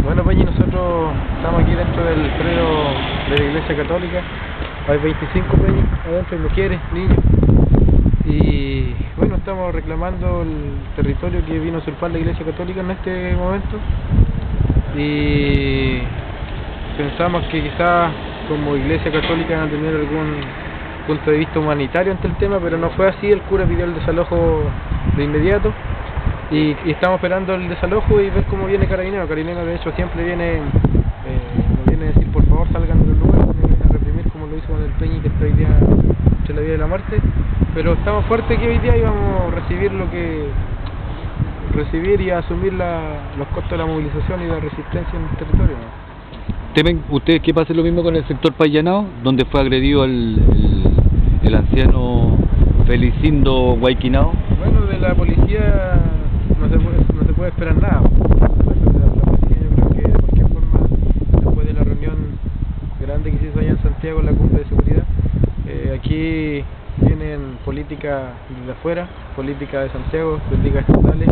Bueno, Peñi, nosotros estamos aquí dentro del predio de la Iglesia Católica. Hay 25 Peñi adentro, hay mujeres, niños. Y bueno, estamos reclamando el territorio que vino a usurpar la Iglesia Católica en este momento. Y pensamos que quizás como Iglesia Católica van a tener algún punto de vista humanitario ante el tema, pero no fue así. El cura pidió el desalojo de inmediato. Y estamos esperando el desalojo y ver cómo viene Carabineros. Carabineros de hecho siempre viene, nos viene a decir por favor salgan del lugar, nos viene a reprimir como lo hizo con el Peñi que está hoy día entre la vida y la muerte. Pero estamos fuertes que hoy día íbamos a recibir y a asumir los costos de la movilización y la resistencia en el territorio, ¿no? ¿Temen ustedes que pase lo mismo con el sector Payanao, donde fue agredido el anciano Felicindo Guayquinao? Bueno, de la policía no se puede esperar nada. De la policía yo creo que de cualquier forma, después de la reunión grande que se hizo allá en Santiago en la cumbre de seguridad, aquí vienen políticas desde afuera, políticas de Santiago, políticas estatales,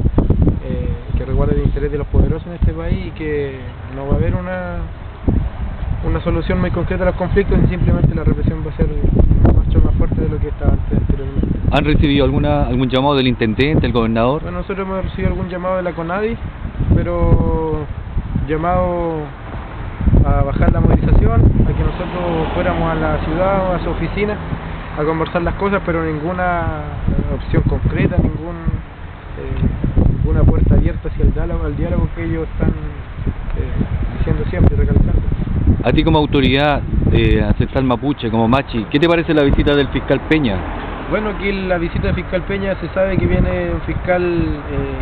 que resguarden el interés de los poderosos en este país y que no va a haber una solución muy concreta a los conflictos y simplemente la represión va a ser mucho más fuerte de lo que estaba anteriormente. ¿Han recibido algún llamado del intendente, del gobernador? Bueno, nosotros hemos recibido algún llamado de la CONADI, pero llamado a bajar la movilización, a que nosotros fuéramos a la ciudad o a su oficina a conversar las cosas, pero ninguna opción concreta, ninguna puerta abierta hacia el diálogo que ellos están diciendo siempre, recalcando. A ti como autoridad ancestral mapuche, como Machi, ¿qué te parece la visita del fiscal Peña? Bueno, aquí la visita del fiscal Peña se sabe que viene un fiscal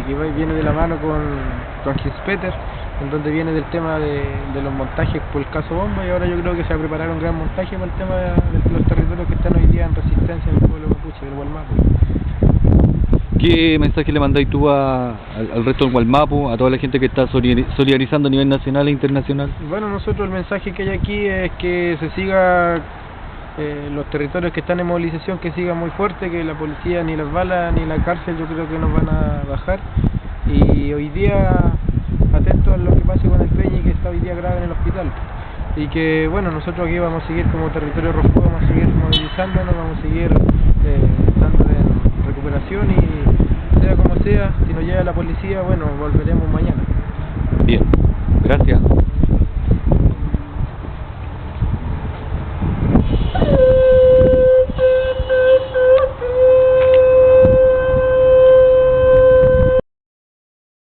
que viene de la mano con Gispeter, en donde viene del tema de los montajes por el caso Bomba, y ahora yo creo que se va a preparar un gran montaje para el tema de los territorios que están hoy día en resistencia del pueblo mapuche, del Gualmapu. ¿Qué mensaje le mandáis tú al resto del Gualmapu, a toda la gente que está solidarizando a nivel nacional e internacional? Bueno, nosotros el mensaje que hay aquí es que se siga los territorios que están en movilización, que sigan muy fuerte, que la policía ni las balas ni la cárcel yo creo que nos van a bajar, y hoy día atentos a lo que pase con el Peñi, que está hoy día grave en el hospital, y que bueno, nosotros aquí vamos a seguir como territorio rojo, vamos a seguir movilizándonos, vamos a seguir estando en recuperación, y sea como sea, si nos llega la policía, bueno, volveremos mañana. Bien, gracias.